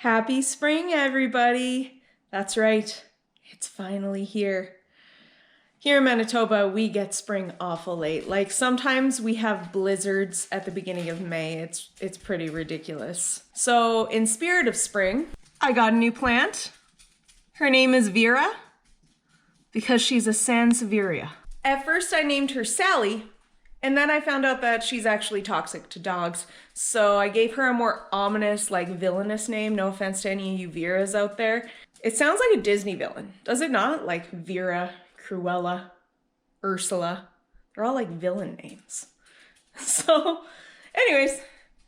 Happy spring, everybody. That's right. It's finally here. Here in Manitoba, we get spring awful late. Like sometimes we have blizzards at the beginning of May. It's pretty ridiculous. So in spirit of spring, I got a new plant. Her name is Vera because she's a Sansevieria. At first I named her Sally, and then I found out that she's actually toxic to dogs. So I gave her a more ominous, like villainous name. No offense to any of you Veras out there. It sounds like a Disney villain, does it not? Like Vera, Cruella, Ursula. They're all like villain names. So anyways,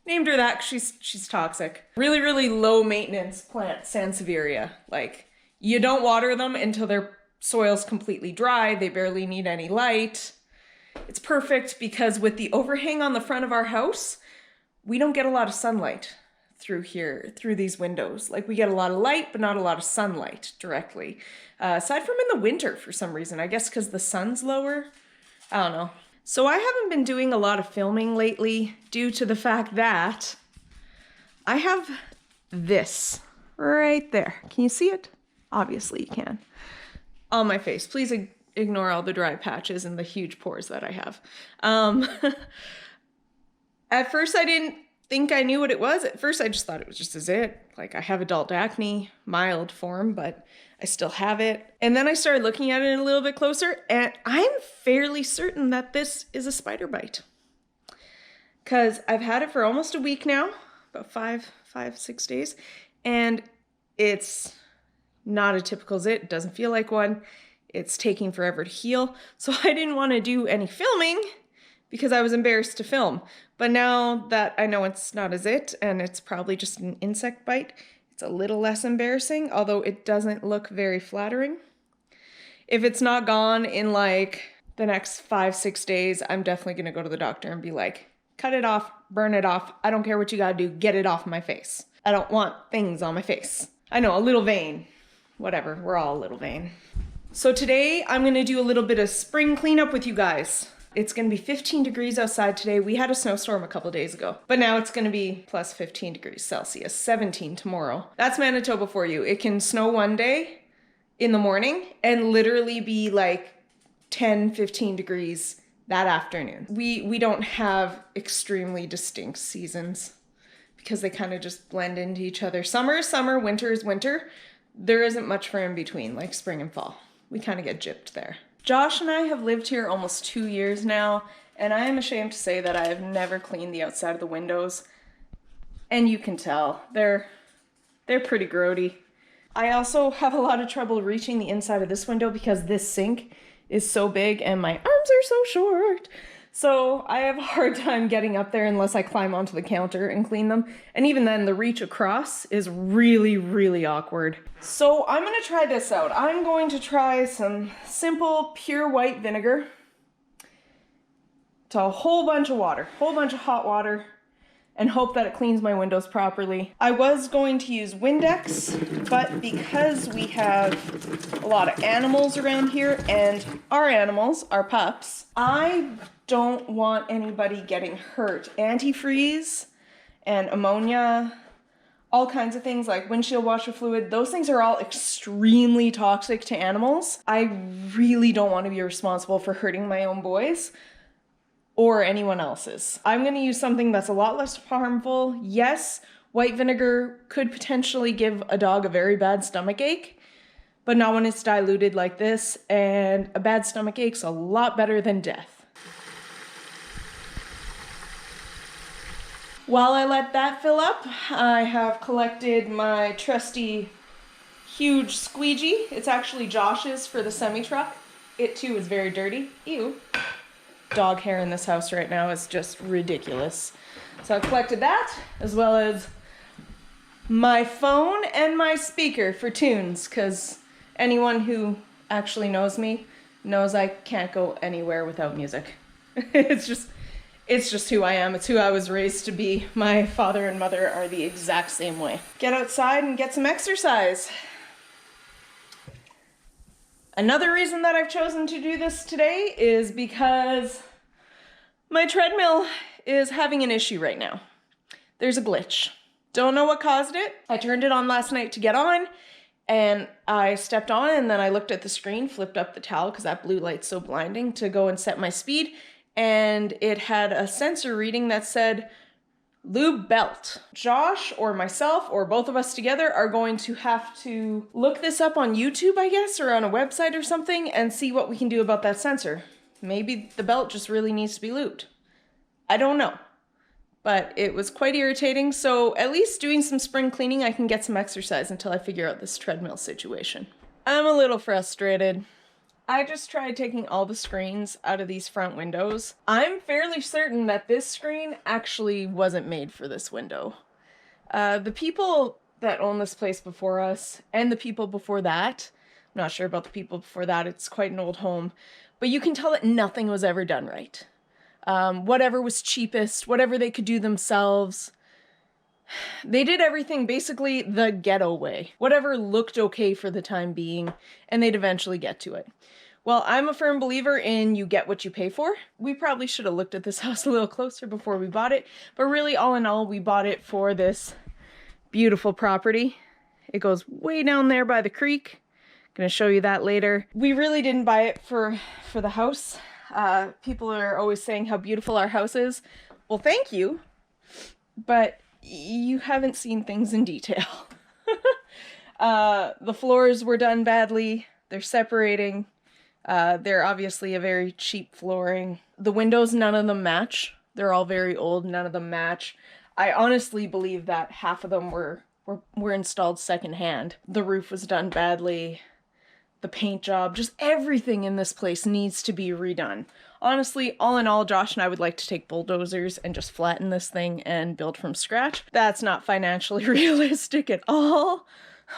named her that 'cause she's toxic. Really, really low maintenance plant, Sansevieria. Like you don't water them until their soil's completely dry. They barely need any light. It's perfect because with the overhang on the front of our house, we don't get a lot of sunlight through here, through these windows. Like we get a lot of light, but not a lot of sunlight directly. Aside from in the winter for some reason, I guess because the sun's lower. I don't know. So I haven't been doing a lot of filming lately due to the fact that I have this right there. Can you see it? Obviously you can. On my face. Please ignore all the dry patches and the huge pores that I have. At first I didn't think I knew what it was. At first I just thought it was just a zit. Like I have adult acne, mild form, but I still have it. And then I started looking at it a little bit closer and I'm fairly certain that this is a spider bite. Cause I've had it for almost a week now, about 6 days. And it's not a typical zit. It doesn't feel like one. It's taking forever to heal. So I didn't want to do any filming because I was embarrassed to film. But now that I know it's not a zit and it's probably just an insect bite, it's a little less embarrassing, although it doesn't look very flattering. If it's not gone in like the next 5-6 days, I'm definitely going to go to the doctor and be like, cut it off, burn it off. I don't care what you got to do. Get it off my face. I don't want things on my face. I know, a little vain. Whatever, we're all a little vain. So today I'm gonna do a little bit of spring cleanup with you guys. It's gonna be 15 degrees outside today. We had a snowstorm a couple days ago, but now it's gonna be plus 15 degrees Celsius, 17 tomorrow. That's Manitoba for you. It can snow one day in the morning and literally be like 10, 15 degrees that afternoon. We don't have extremely distinct seasons because they kind of just blend into each other. Summer is summer, winter is winter. There isn't much for in between, like spring and fall. We kind of get gypped there. Josh and I have lived here almost 2 years now, and I am ashamed to say that I have never cleaned the outside of the windows. And you can tell, they're pretty grody. I also have a lot of trouble reaching the inside of this window because this sink is so big and my arms are so short. So I have a hard time getting up there unless I climb onto the counter and clean them. And even then, the reach across is really, really awkward. So I'm gonna try this out. I'm going to try some simple, pure white vinegar to a whole bunch of water, whole bunch of hot water, and hope that it cleans my windows properly. I was going to use Windex, but because we have a lot of animals around here and our animals, our pups, I don't want anybody getting hurt. Antifreeze and ammonia, all kinds of things like windshield washer fluid, those things are all extremely toxic to animals. I really don't want to be responsible for hurting my own boys or anyone else's. I'm going to use something that's a lot less harmful. Yes, white vinegar could potentially give a dog a very bad stomach ache, but not when it's diluted like this, and a bad stomach ache's a lot better than death. While I let that fill up, I have collected my trusty huge squeegee. It's actually Josh's for the semi-truck. It too is very dirty. Ew. Dog hair in this house right now is just ridiculous. So I collected that, as well as my phone and my speaker for tunes, because anyone who actually knows me knows I can't go anywhere without music. It's just who I am. It's who I was raised to be. My father and mother are the exact same way. Get outside and get some exercise. Another reason that I've chosen to do this today is because my treadmill is having an issue right now. There's a glitch. Don't know what caused it. I turned it on last night to get on, and I stepped on, and then I looked at the screen, flipped up the towel because that blue light's so blinding, to go and set my speed, and it had a sensor reading that said lube belt. Josh or myself or both of us together are going to have to look this up on YouTube, I guess, or on a website or something, and see what we can do about that sensor. Maybe the belt just really needs to be lubed. I don't know. But it was quite irritating, so at least doing some spring cleaning, I can get some exercise until I figure out this treadmill situation. I'm a little frustrated. I just tried taking all the screens out of these front windows. I'm fairly certain that this screen actually wasn't made for this window. The people that own this place before us, and the people before that, I'm not sure about the people before that, it's quite an old home, but you can tell that nothing was ever done right. Whatever was cheapest, whatever they could do themselves. They did everything basically the ghetto way. Whatever looked okay for the time being, and they'd eventually get to it. Well, I'm a firm believer in you get what you pay for. We probably should have looked at this house a little closer before we bought it, but really all in all, we bought it for this beautiful property. It goes way down there by the creek. Gonna show you that later. We really didn't buy it for the house. People are always saying how beautiful our house is. Well, thank you, but you haven't seen things in detail. The floors were done badly. They're separating. They're obviously a very cheap flooring. The windows, none of them match. They're all very old. None of them match. I honestly believe that half of them were installed secondhand. The roof was done badly. The paint job, just everything in this place needs to be redone. Honestly, all in all, Josh and I would like to take bulldozers and just flatten this thing and build from scratch. That's not financially realistic at all,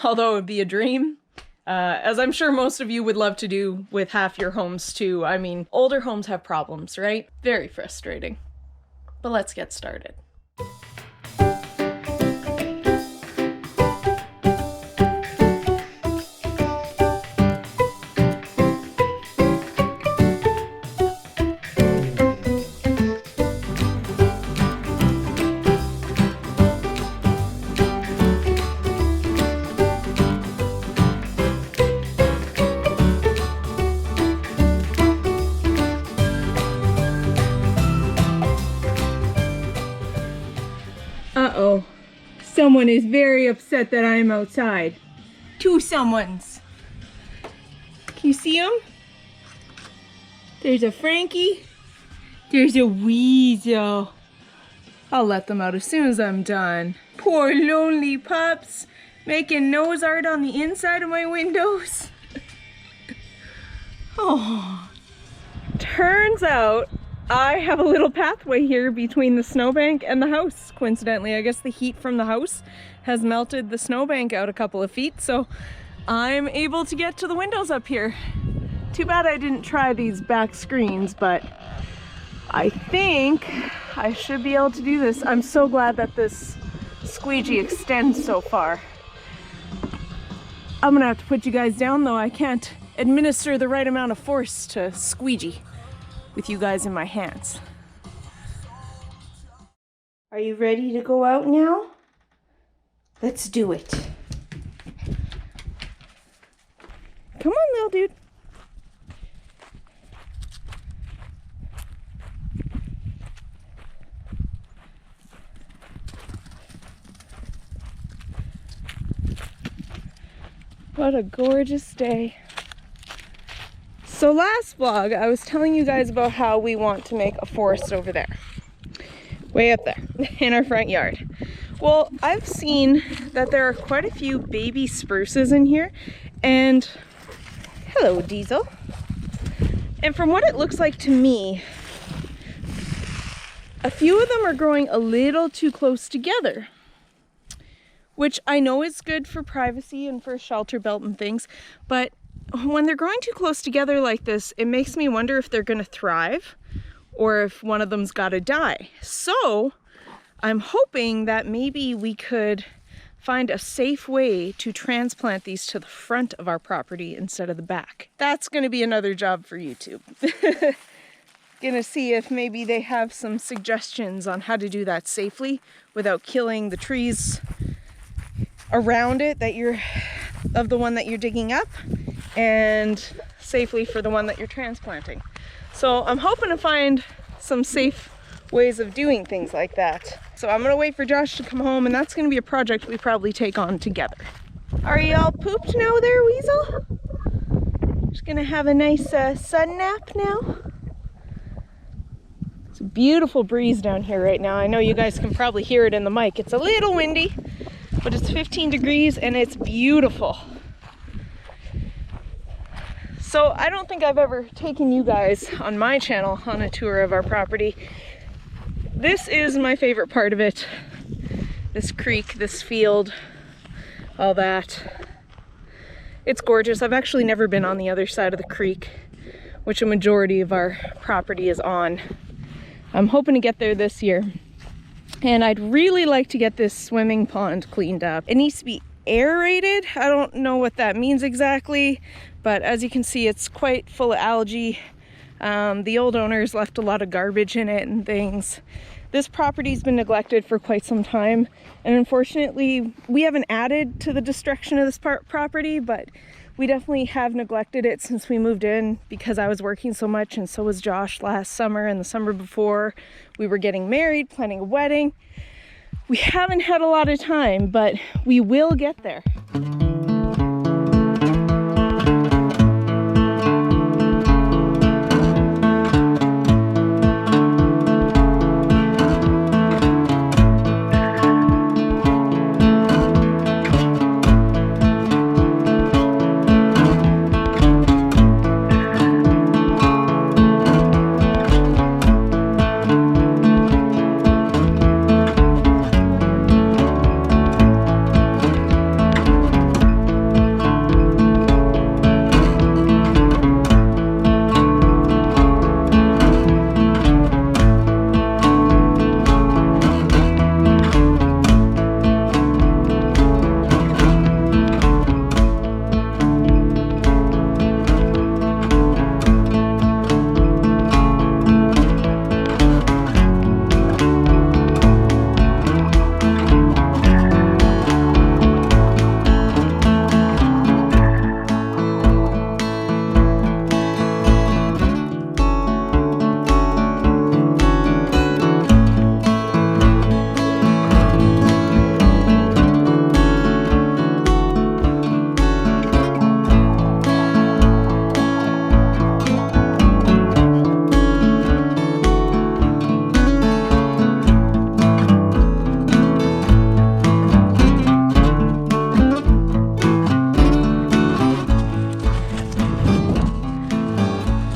although it would be a dream. As I'm sure most of you would love to do with half your homes too. I mean, older homes have problems, right? Very frustrating. But let's get started. Uh-oh. Someone is very upset that I'm outside. Two someones. Can you see them? There's a Frankie. There's a Weasel. I'll let them out as soon as I'm done. Poor lonely pups. Making nose art on the inside of my windows. Oh. Turns out I have a little pathway here between the snowbank and the house. Coincidentally, I guess the heat from the house has melted the snowbank out a couple of feet, so I'm able to get to the windows up here. Too bad I didn't try these back screens, but I think I should be able to do this. I'm so glad that this squeegee extends so far. I'm gonna have to put you guys down though. I can't administer the right amount of force to squeegee with you guys in my hands. Are you ready to go out now? Let's do it. Come on, little dude. What a gorgeous day. So last vlog, I was telling you guys about how we want to make a forest over there. Way up there, in our front yard. Well, I've seen that there are quite a few baby spruces in here, and hello, Diesel. And from what it looks like to me, a few of them are growing a little too close together, which I know is good for privacy and for shelter belt and things, but when they're growing too close together like this, it makes me wonder if they're gonna thrive or if one of them's gotta die. So I'm hoping that maybe we could find a safe way to transplant these to the front of our property instead of the back. That's gonna be another job for YouTube. gonna see if maybe they have some suggestions on how to do that safely without killing the trees around it of the one that you're digging up, and safely for the one that you're transplanting. So I'm hoping to find some safe ways of doing things like that. So I'm gonna wait for Josh to come home, and that's gonna be a project we probably take on together. Are you all pooped now there, Weasel? Just gonna have a nice sun nap now. It's a beautiful breeze down here right now. I know you guys can probably hear it in the mic. It's a little windy, but it's 15 degrees and it's beautiful. So I don't think I've ever taken you guys on my channel on a tour of our property. This is my favorite part of it. This creek, this field, all that. It's gorgeous. I've actually never been on the other side of the creek, which a majority of our property is on. I'm hoping to get there this year. And I'd really like to get this swimming pond cleaned up. It needs to be aerated. I don't know what that means exactly, but as you can see, it's quite full of algae. The old owners left a lot of garbage in it and things. This property's been neglected for quite some time, and unfortunately we haven't added to the destruction of this property, but we definitely have neglected it since we moved in, because I was working so much and so was Josh last summer and the summer before. We were getting married, planning a wedding. We haven't had a lot of time, but we will get there.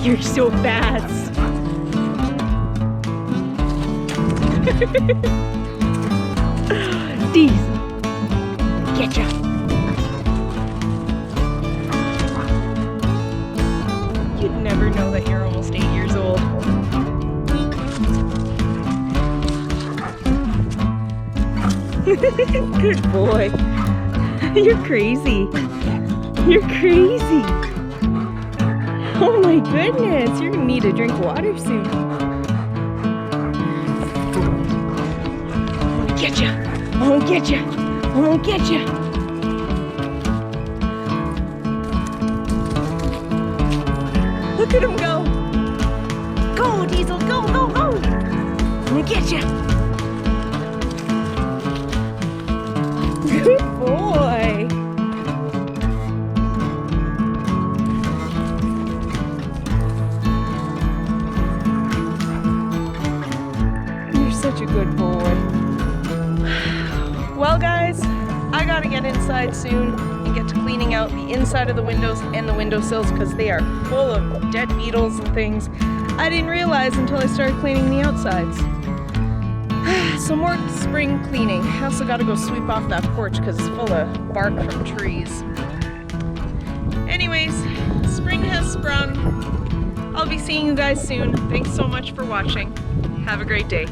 You're so fast. Diesel, get ya. You'd never know that you're almost 8 years old. Good boy. You're crazy. You're crazy. Oh my goodness, you're gonna need to drink water soon. I'm gonna get ya. I'm gonna get ya. I'm gonna get ya. Look at him go. Go, Diesel, go, go, go. I'm gonna get ya. Good boy. Such a good boy. Well guys, I gotta get inside soon and get to cleaning out the inside of the windows and the windowsills because they are full of dead beetles and things I didn't realize until I started cleaning the outsides. Some more spring cleaning. I also gotta go sweep off that porch because it's full of bark from trees. Anyways, spring has sprung. I'll be seeing you guys soon. Thanks so much for watching. Have a great day.